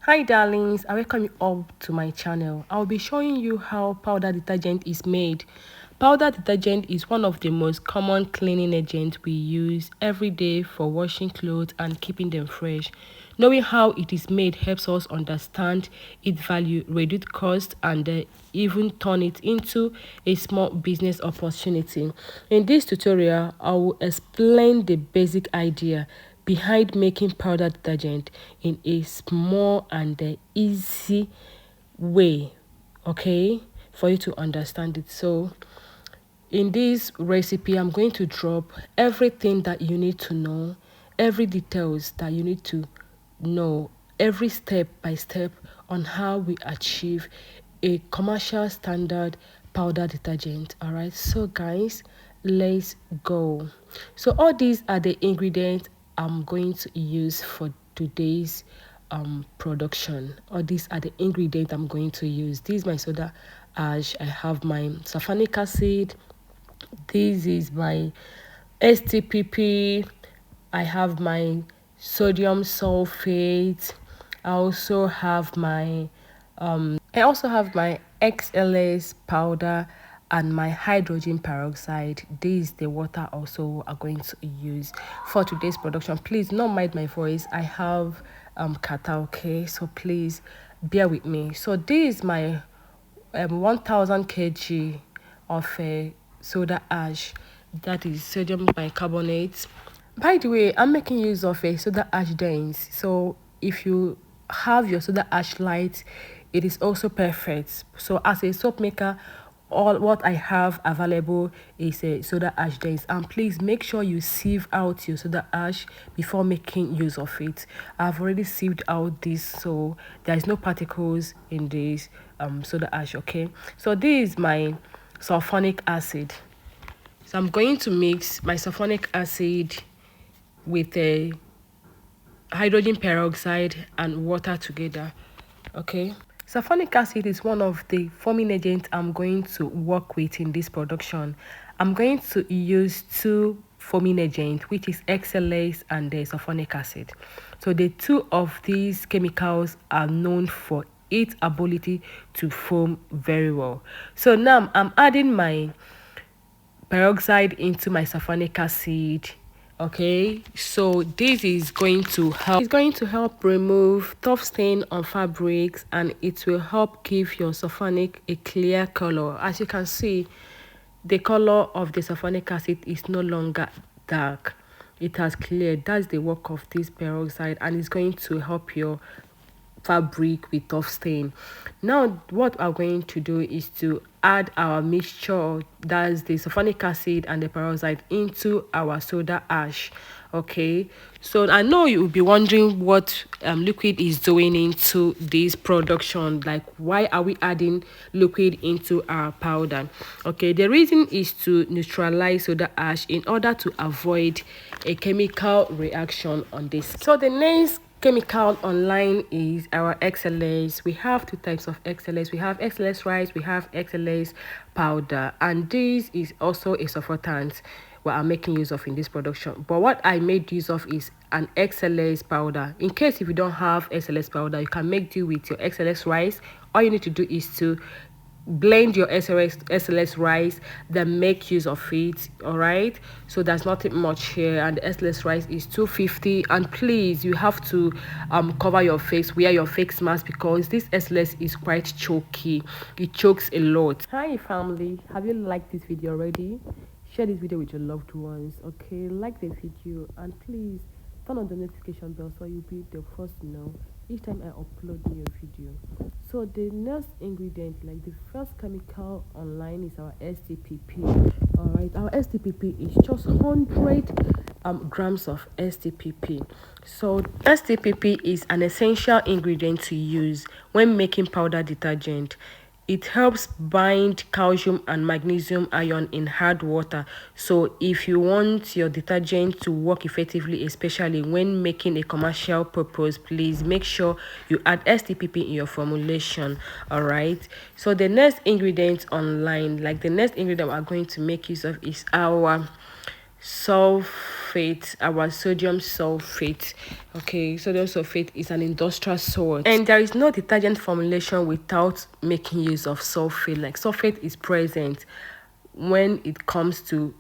Hi darlings, I welcome you all to my channel. I'll be showing you how powder detergent is made. Powder detergent is one of the most common cleaning agents we use every day for washing clothes and keeping them fresh. Knowing how it is made helps us understand its value, reduce cost, and even turn it into a small business opportunity. In this tutorial, I will explain the basic idea behind making powder detergent in a small and easy way, okay, for you to understand it. So in this recipe, I'm going to drop everything that you need to know, every details that you need to know, every step by step on how we achieve a commercial standard powder detergent. All right, so guys, let's go. So all these are the ingredients I'm going to use for today's production. Or these are the ingredients I'm going to use. This is my soda ash. I have my sulfonic acid. This is my STPP. I have my sodium sulfate. I also have my XLS powder and my hydrogen peroxide. This is the water also are going to use for today's production. Please not mind my voice. I have kata, okay? So please bear with me. So this is my 1000 kg of soda ash, that is sodium bicarbonate. By the way, I'm making use of a soda ash dense, so if you have your soda ash light, it is also perfect. So as a soap maker, all what I have available is a soda ash dense, and please make sure you sieve out your soda ash before making use of it. I've already sieved out this, so there is no particles in this soda ash, okay? So this is my sulfonic acid. So I'm going to mix my sulfonic acid with a hydrogen peroxide and water together, okay? Sulfonic acid is one of the forming agents I'm going to work with in this production. I'm going to use two forming agents, which is XLS and the sulfonic acid. So the two of these chemicals are known for its ability to foam very well. So now I'm adding my peroxide into my sulfonic acid. Okay, so this is going to help remove tough stain on fabrics, and it will help give your sulfonic a clear color. As you can see, the color of the sulfonic acid is no longer dark, it has cleared. That's the work of this peroxide, and it's going to help your fabric with tough stain. Now what we're going to do is to add our mixture, that's the sulfonic acid and the peroxide, into our soda ash. Okay, so I know you will be wondering what liquid is doing into this production, like why are we adding liquid into our powder. Okay, the reason is to neutralize soda ash in order to avoid a chemical reaction on this. So the next chemical online is our XLS. We have two types of XLS. We have XLS rice, we have XLS powder, and this is also a surfactant what I'm making use of in this production. But what I made use of is an XLS powder. In case if you don't have XLS powder, you can make do with your XLS rice. All you need to do is to blend your SLS rice, then make use of it. All right, so there's nothing much here, and the SLS rice is 250. And please, you have to cover your face, wear your face mask, because this SLS is quite choky, it chokes a lot. Hi family, have you liked this video already? Share this video with your loved ones, okay? Like the video, and please turn on the notification bell so you'll be the first to know each time I upload new video. So the next ingredient, like the first chemical online, is our STPP. All right, our STPP is just 100 grams of STPP. So STPP is an essential ingredient to use when making powder detergent. It helps bind calcium and magnesium ion in hard water. So if you want your detergent to work effectively, especially when making a commercial purpose, please make sure you add STPP in your formulation. All right, so the next ingredient online, like the next ingredient we're going to make use of, is our sulfate, our sodium sulfate. Okay, sodium sulfate is an industrial salt, and there is no detergent formulation without making use of sulfate. Like sulfate is present when it comes to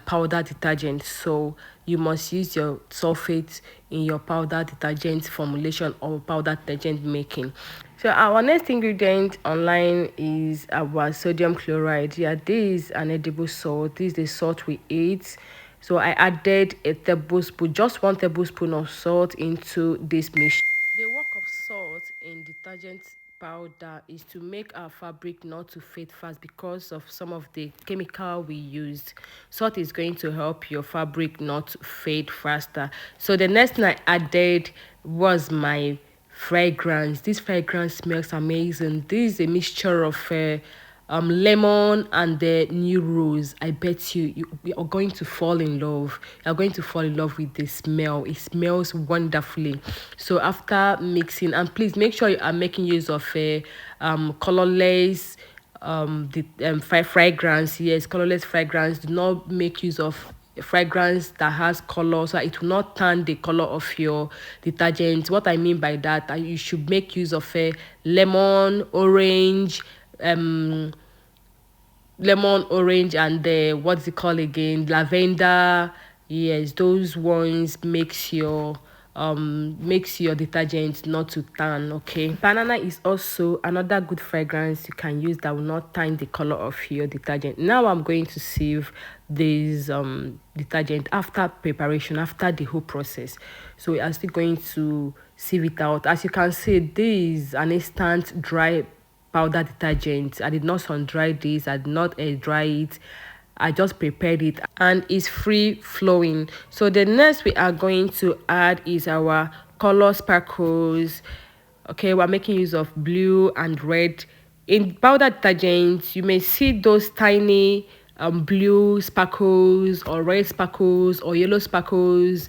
powder detergent, so you must use your sulfate in your powder detergent formulation or powder detergent making. So our next ingredient online is our sodium chloride. Yeah, this is an edible salt. This is the salt we eat. So I added a tablespoon, just 1 tablespoon of salt into this mix. The work of salt in detergent powder is to make our fabric not to fade fast because of some of the chemical we used. Salt is going to help your fabric not fade faster. So the next thing I added was my fragrance. This fragrance smells amazing. This is a mixture of lemon and the new rose. I bet you are going to fall in love. You're going to fall in love with the smell. It smells wonderfully. So after mixing, and please make sure you are making use of a colorless the fragrance. Yes, colorless fragrance. Do not make use of fragrance that has color, so it will not turn the color of your detergent. What I mean by that, you should make use of a um lemon orange and the what's it called again, lavender. Yes, those ones makes your detergent not to tan. Okay, banana is also another good fragrance you can use that will not tan the color of your detergent. Now I'm going to sieve this detergent after preparation, after the whole process. So we are still going to sieve it out. As you can see, this is an instant dry powder detergent. I did not sun dry this, I did not air dry it. I just prepared it and it's free flowing. So the next we are going to add is our color sparkles. Okay, we're making use of blue and red. In powder detergents, you may see those tiny blue sparkles or red sparkles or yellow sparkles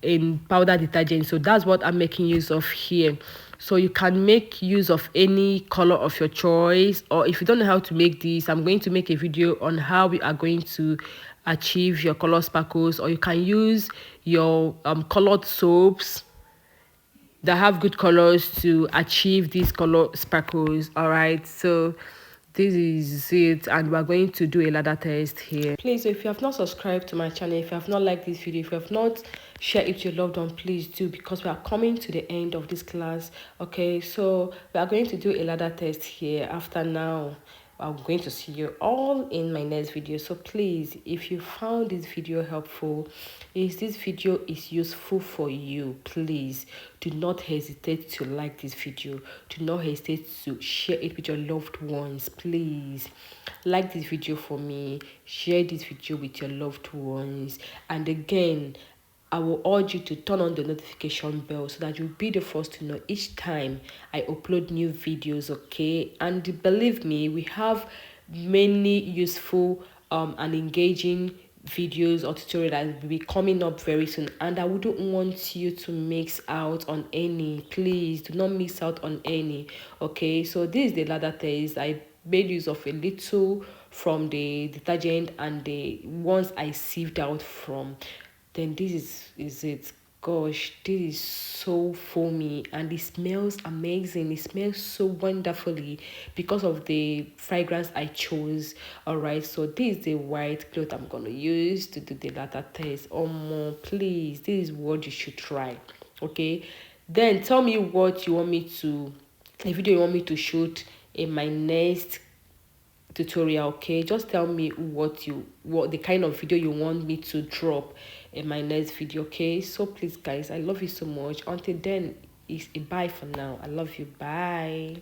in powder detergent. So that's what I'm making use of here. So you can make use of any color of your choice, or if you don't know how to make this, I'm going to make a video on how we are going to achieve your color sparkles, or you can use your colored soaps that have good colors to achieve these color sparkles. All right, so this is it, and we're going to do a ladder test here. Please, if you have not subscribed to my channel, if you have not liked this video, if you have not shared it with your loved one, please do, because we are coming to the end of this class. Okay, so we are going to do a ladder test here. After now, I'm going to see you all in my next video. So please, if you found this video helpful, if this video is useful for you, please do not hesitate to like this video. Do not hesitate to share it with your loved ones. Please like this video for me, share this video with your loved ones, and again, I will urge you to turn on the notification bell so that you'll be the first to know each time I upload new videos. Okay, and believe me, we have many useful and engaging videos or tutorial that will be coming up very soon, and I wouldn't want you to miss out on any. Please do not miss out on any. Okay, so this is the ladder test. I made use of a little from the detergent and the ones I sieved out from. Then this is it. Gosh, this is so foamy and it smells amazing. It smells so wonderfully because of the fragrance I chose. All right, so this is the white cloth I'm gonna use to do the ladder test. Oh more, please, this is what you should try. Okay, then tell me what you want me to, a video you want me to shoot in my next tutorial. Okay, just tell me what the kind of video you want me to drop in my next video. Okay, so please guys, I love you so much. Until then, it's a bye for now. I love you. Bye.